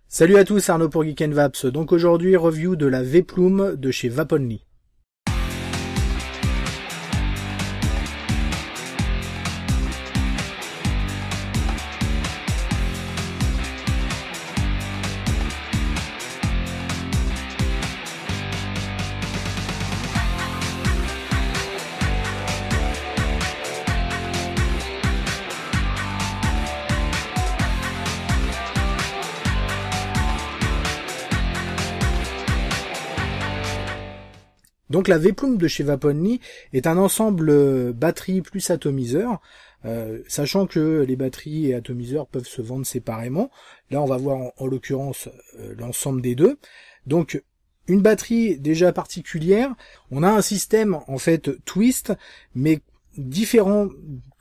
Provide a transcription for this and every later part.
Salut à tous, Arnaud pour Geek & Vaps. Donc aujourd'hui, review de la V-Plume de chez Vaponly. Donc la V-Plume de chez Vaponly est un ensemble batterie plus atomiseur, sachant que les batteries et atomiseurs peuvent se vendre séparément. Là on va voir en l'occurrence l'ensemble des deux. Donc une batterie déjà particulière, on a un système en fait twist, mais différent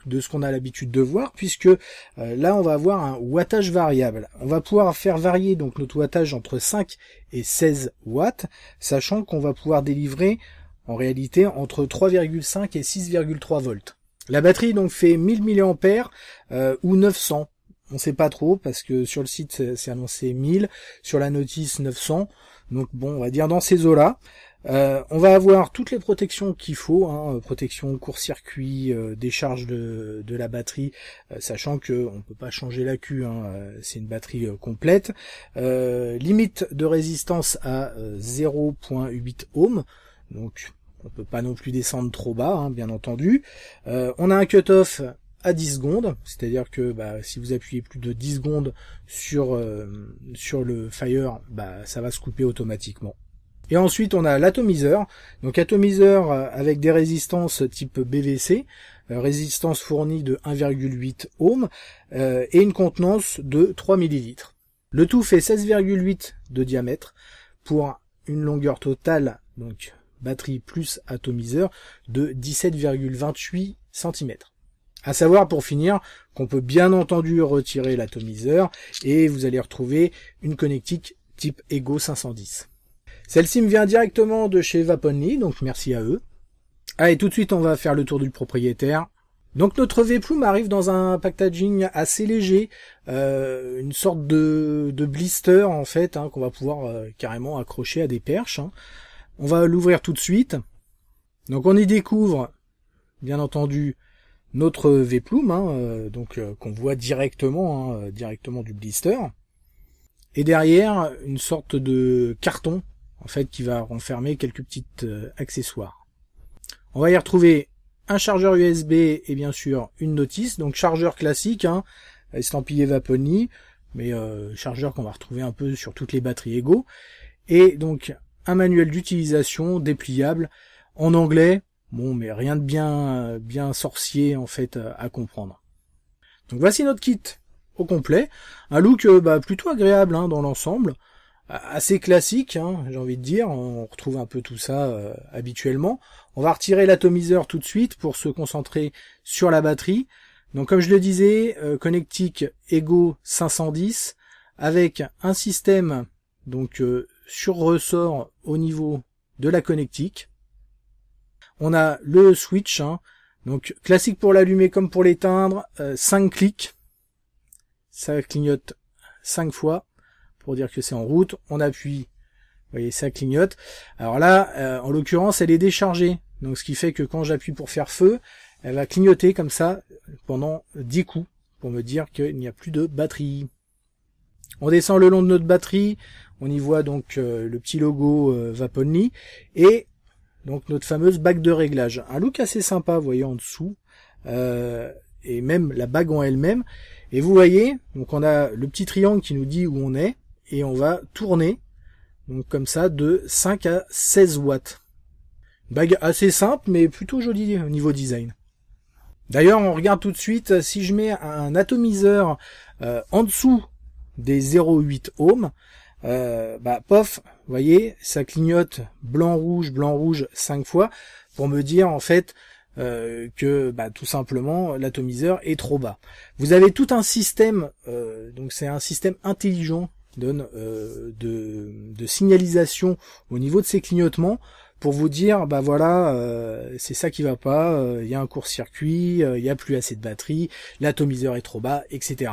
de ce qu'on a l'habitude de voir, puisque là on va avoir un wattage variable. On va pouvoir faire varier donc notre wattage entre 5 et 16 watts, sachant qu'on va pouvoir délivrer en réalité entre 3,5 et 6,3 volts. La batterie donc fait 1000 mAh ou 900. On sait pas trop parce que sur le site c'est annoncé 1000, sur la notice 900. Donc bon, on va dire dans ces eaux-là. On va avoir toutes les protections qu'il faut, protection court-circuit, décharge de la batterie, sachant que on peut pas changer l'accu, c'est une batterie complète. Limite de résistance à 0,8 ohms, donc on peut pas non plus descendre trop bas, bien entendu. On a un cut-off à 10 secondes, c'est-à-dire que si vous appuyez plus de 10 secondes sur le fire, ça va se couper automatiquement. Et ensuite on a l'atomiseur, donc atomiseur avec des résistances type BVC, résistance fournie de 1,8 ohms et une contenance de 3 ml. Le tout fait 16,8 de diamètre pour une longueur totale, donc batterie plus atomiseur, de 17,28 cm. À savoir pour finir qu'on peut bien entendu retirer l'atomiseur et vous allez retrouver une connectique type Ego 510. Celle-ci me vient directement de chez Vaponly, donc merci à eux. Allez, tout de suite on va faire le tour du propriétaire. Donc notre V-Plume arrive dans un packaging assez léger, une sorte de blister en fait, qu'on va pouvoir carrément accrocher à des perches. On va l'ouvrir tout de suite. Donc on y découvre, bien entendu, notre V-Plume, qu'on voit directement, directement du blister. Et derrière, une sorte de carton, en fait, qui va renfermer quelques petites accessoires. On va y retrouver un chargeur USB et bien sûr une notice, donc chargeur classique, estampillé Vaponly, mais chargeur qu'on va retrouver un peu sur toutes les batteries Ego, et donc un manuel d'utilisation dépliable en anglais, bon mais rien de bien sorcier en fait à comprendre. Donc voici notre kit au complet, un look plutôt agréable dans l'ensemble, assez classique, j'ai envie de dire, on retrouve un peu tout ça habituellement. On va retirer l'atomiseur tout de suite pour se concentrer sur la batterie. Donc comme je le disais, connectique Ego 510 avec un système donc sur ressort au niveau de la connectique. On a le switch, donc classique pour l'allumer comme pour l'éteindre, 5 clics, ça clignote 5 fois. Pour dire que c'est en route, on appuie, vous voyez, ça clignote. Alors là, en l'occurrence, elle est déchargée, donc ce qui fait que quand j'appuie pour faire feu, elle va clignoter comme ça pendant 10 coups, pour me dire qu'il n'y a plus de batterie. On descend le long de notre batterie, on y voit donc le petit logo Vaponly, et donc notre fameuse bague de réglage. Un look assez sympa, vous voyez, en dessous, et même la bague en elle-même. Et vous voyez, donc on a le petit triangle qui nous dit où on est, et on va tourner, donc comme ça, de 5 à 16 watts. Une bague assez simple, mais plutôt jolie au niveau design. D'ailleurs, on regarde tout de suite, si je mets un atomiseur en dessous des 0,8 ohms, pof, vous voyez, ça clignote blanc-rouge 5 fois, pour me dire en fait que tout simplement l'atomiseur est trop bas. Vous avez tout un système, donc c'est un système intelligent qui donne de signalisation au niveau de ces clignotements pour vous dire c'est ça qui va pas, il y a un court-circuit, il y a plus assez de batterie, l'atomiseur est trop bas, etc.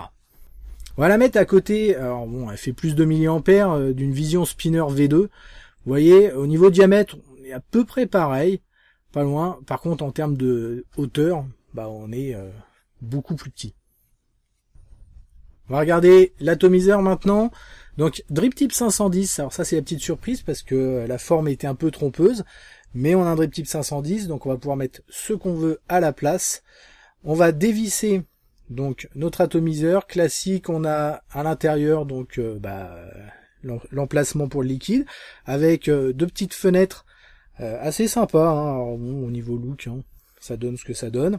On va la mettre à côté, alors bon, elle fait plus de milliampères d'une Vision Spinner V2. Vous voyez, au niveau diamètre, on est à peu près pareil, pas loin. Par contre, en termes de hauteur, bah on est beaucoup plus petit. On va regarder l'atomiseur maintenant. Donc Drip Tip 510, alors ça c'est la petite surprise parce que la forme était un peu trompeuse, mais on a un Drip Tip 510, donc on va pouvoir mettre ce qu'on veut à la place. On va dévisser donc notre atomiseur classique, on a à l'intérieur donc l'emplacement pour le liquide, avec deux petites fenêtres assez sympas, hein. Alors, bon, au niveau look, hein, ça donne ce que ça donne.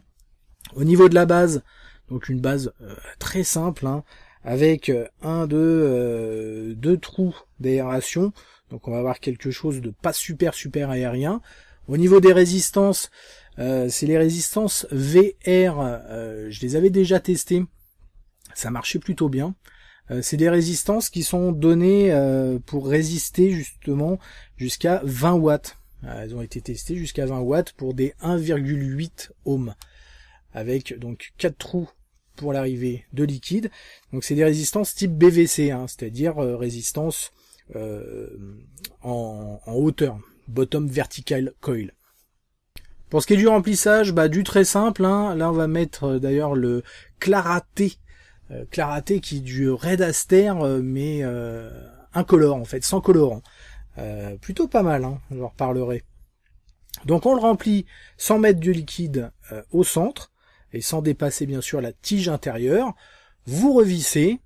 Au niveau de la base, donc une base très simple, hein, avec deux trous d'aération, donc on va avoir quelque chose de pas super aérien. Au niveau des résistances, c'est les résistances VR, je les avais déjà testées, ça marchait plutôt bien. C'est des résistances qui sont données pour résister justement jusqu'à 20 watts. Elles ont été testées jusqu'à 20 watts pour des 1,8 ohms, avec donc 4 trous pour l'arrivée de liquide. Donc c'est des résistances type BVC, hein, c'est-à-dire résistance en hauteur, bottom vertical coil. Pour ce qui est du remplissage, du très simple, hein. Là on va mettre d'ailleurs le Clarate qui est du Red Aster, mais incolore en fait, sans colorant. Plutôt pas mal, hein, j'en reparlerai. Donc on le remplit sans mettre du liquide au centre, et sans dépasser bien sûr la tige intérieure. Vous revissez,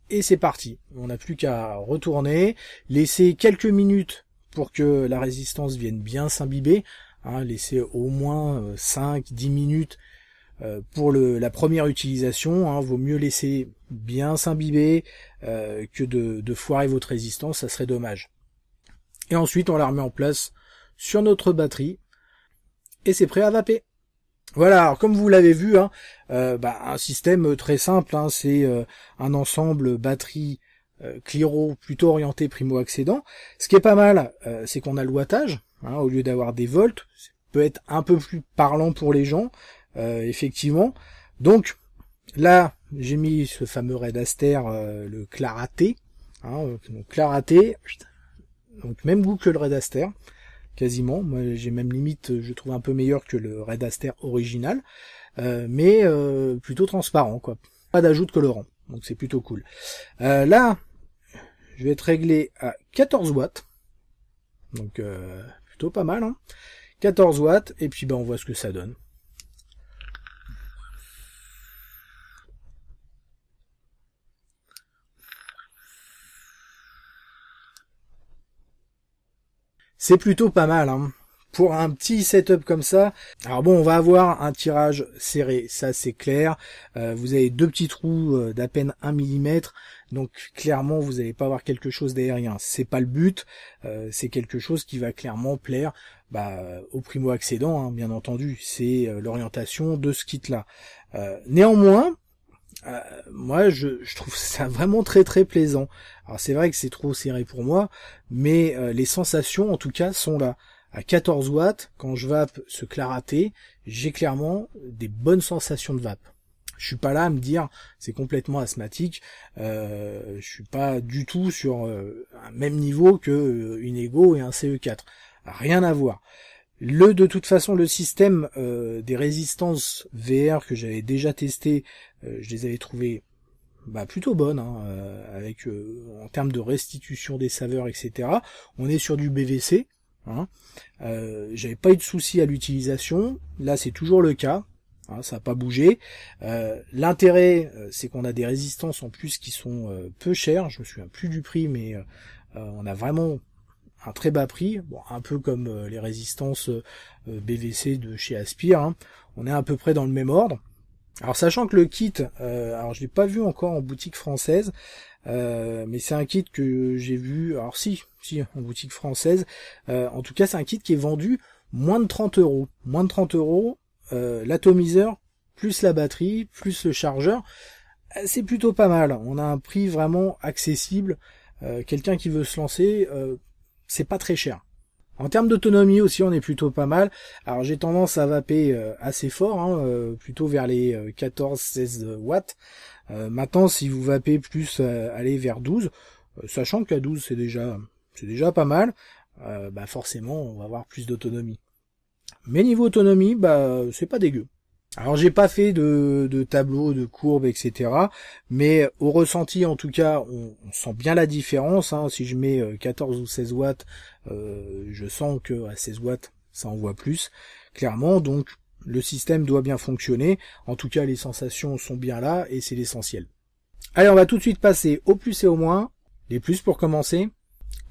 et c'est parti. On n'a plus qu'à retourner, laisser quelques minutes pour que la résistance vienne bien s'imbiber, hein, laisser au moins 5-10 minutes pour la première utilisation, hein. Vaut mieux laisser bien s'imbiber que de foirer votre résistance, ça serait dommage. Et ensuite on la remet en place sur notre batterie, et c'est prêt à vaper. Voilà, alors comme vous l'avez vu, hein, un système très simple, hein, c'est un ensemble batterie Cliro plutôt orienté primo-accédant. Ce qui est pas mal, c'est qu'on a le wattage, hein, au lieu d'avoir des volts, ça peut être un peu plus parlant pour les gens, effectivement. Donc là, j'ai mis ce fameux Red Aster, le Clarate, hein, donc Clarate, donc même goût que le Red Aster. Quasiment, moi j'ai même limite, je trouve un peu meilleur que le Red Aster original, mais plutôt transparent, quoi. Pas d'ajout de colorant, donc c'est plutôt cool. Là, je vais être réglé à 14 watts, donc plutôt pas mal, hein. 14 watts, et puis on voit ce que ça donne. C'est plutôt pas mal, hein. Pour un petit setup comme ça. Alors bon, on va avoir un tirage serré, ça c'est clair. Vous avez deux petits trous d'à peine 1 mm, donc clairement vous n'allez pas avoir quelque chose d'aérien. C'est pas le but, c'est quelque chose qui va clairement plaire au primo-accédant, hein, bien entendu. C'est l'orientation de ce kit-là. Néanmoins, moi je trouve ça vraiment très plaisant. Alors c'est vrai que c'est trop serré pour moi, mais les sensations en tout cas sont là. À 14 watts, quand je vape ce Clarate, j'ai clairement des bonnes sensations de vape. Je suis pas là à me dire c'est complètement asthmatique, je suis pas du tout sur un même niveau que une Ego et un CE4. Rien à voir. De toute façon, le système des résistances VR que j'avais déjà testé, je les avais trouvées plutôt bonnes, hein, avec en termes de restitution des saveurs, etc. On est sur du BVC, hein. J'avais pas eu de soucis à l'utilisation. Là, c'est toujours le cas. Hein, ça n'a pas bougé. L'intérêt, c'est qu'on a des résistances en plus qui sont peu chères. Je me souviens plus du prix, mais on a vraiment un très bas prix, bon, un peu comme les résistances BVC de chez Aspire, hein. On est à peu près dans le même ordre. Alors sachant que le kit, alors je l'ai pas vu encore en boutique française, mais c'est un kit que j'ai vu, alors si en boutique française, en tout cas c'est un kit qui est vendu moins de 30 €. Moins de 30 €, l'atomiseur, plus la batterie, plus le chargeur, c'est plutôt pas mal. On a un prix vraiment accessible. Quelqu'un qui veut se lancer, c'est pas très cher. En termes d'autonomie aussi, on est plutôt pas mal. Alors j'ai tendance à vaper assez fort, hein, plutôt vers les 14-16 watts. Maintenant, si vous vapez plus, allez vers 12, sachant qu'à 12 c'est déjà pas mal, bah forcément on va avoir plus d'autonomie. Mais niveau autonomie, bah c'est pas dégueu. Alors j'ai pas fait de tableau, de courbe, etc. Mais au ressenti en tout cas, on sent bien la différence. Hein. Si je mets 14 ou 16 watts, je sens que à 16 watts, ça envoie plus, clairement. Donc le système doit bien fonctionner. En tout cas, les sensations sont bien là et c'est l'essentiel. Allez, on va tout de suite passer au plus et au moins. Les plus pour commencer.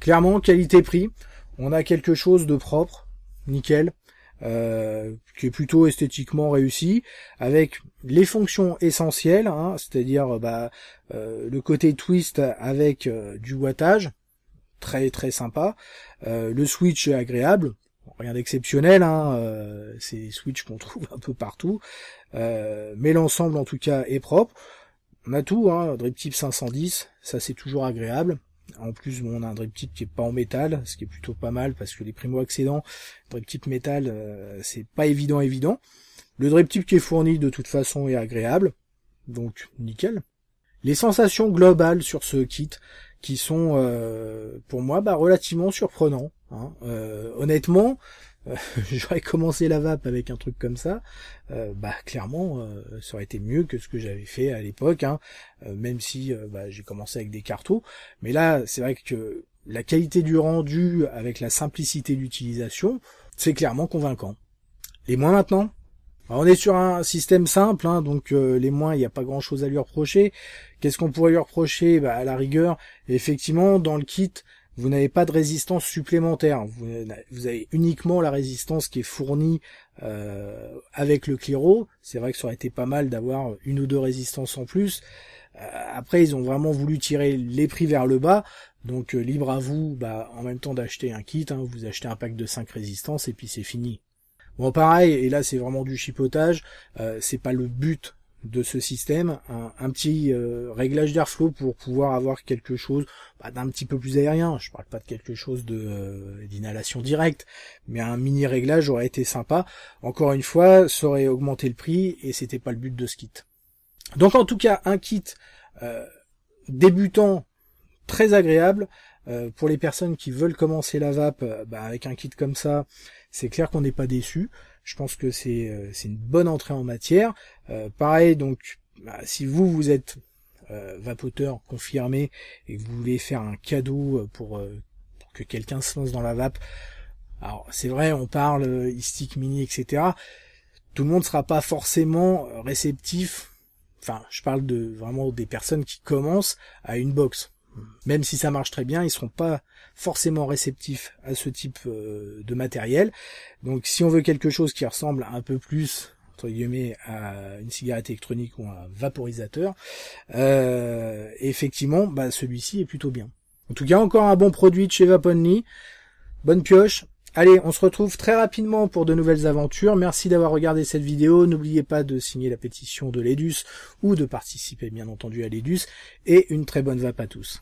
Clairement, qualité-prix, on a quelque chose de propre, nickel. Qui est plutôt esthétiquement réussi, avec les fonctions essentielles, hein, c'est-à-dire le côté twist avec du wattage, très très sympa, le switch est agréable, rien d'exceptionnel, hein, c'est des switches qu'on trouve un peu partout, mais l'ensemble en tout cas est propre. On a tout, hein, drip tip 510, ça c'est toujours agréable. En plus, on a un drip tip qui est pas en métal, ce qui est plutôt pas mal parce que les primo-accédants, drip tip métal, c'est pas évident. Le drip tip qui est fourni de toute façon est agréable, donc nickel. Les sensations globales sur ce kit qui sont pour moi relativement surprenants. Hein. Honnêtement, j'aurais commencé la vape avec un truc comme ça, clairement ça aurait été mieux que ce que j'avais fait à l'époque, hein, même si j'ai commencé avec des cartouches, mais là c'est vrai que la qualité du rendu avec la simplicité d'utilisation, c'est clairement convaincant. Les moins maintenant, on est sur un système simple, hein, donc les moins il n'y a pas grand chose à lui reprocher. Qu'est-ce qu'on pourrait lui reprocher? À la rigueur, effectivement dans le kit vous n'avez pas de résistance supplémentaire, vous avez uniquement la résistance qui est fournie avec le Cliro. C'est vrai que ça aurait été pas mal d'avoir une ou deux résistances en plus. Après, ils ont vraiment voulu tirer les prix vers le bas, donc libre à vous, en même temps d'acheter un kit, hein, vous achetez un pack de 5 résistances et puis c'est fini. Bon, pareil, et là c'est vraiment du chipotage, c'est pas le but de ce système, un petit réglage d'airflow pour pouvoir avoir quelque chose d'un petit peu plus aérien. Je parle pas de quelque chose d'inhalation directe, mais un mini réglage aurait été sympa. Encore une fois, ça aurait augmenté le prix et c'était pas le but de ce kit. Donc en tout cas, un kit débutant très agréable pour les personnes qui veulent commencer la vape. Avec un kit comme ça, c'est clair qu'on n'est pas déçu. Je pense que c'est une bonne entrée en matière. Pareil, donc si vous êtes vapoteur confirmé et que vous voulez faire un cadeau pour que quelqu'un se lance dans la vape, alors c'est vrai, on parle e-stick mini, etc. Tout le monde sera pas forcément réceptif. Enfin, je parle de vraiment des personnes qui commencent à une box. Même si ça marche très bien, ils seront pas forcément réceptifs à ce type de matériel. Donc si on veut quelque chose qui ressemble un peu plus, entre guillemets, à une cigarette électronique ou un vaporisateur, effectivement, celui-ci est plutôt bien. En tout cas, encore un bon produit de chez Vaponly. Bonne pioche. Allez, on se retrouve très rapidement pour de nouvelles aventures. Merci d'avoir regardé cette vidéo. N'oubliez pas de signer la pétition de l'Edus ou de participer bien entendu à l'Edus. Et une très bonne vape à tous.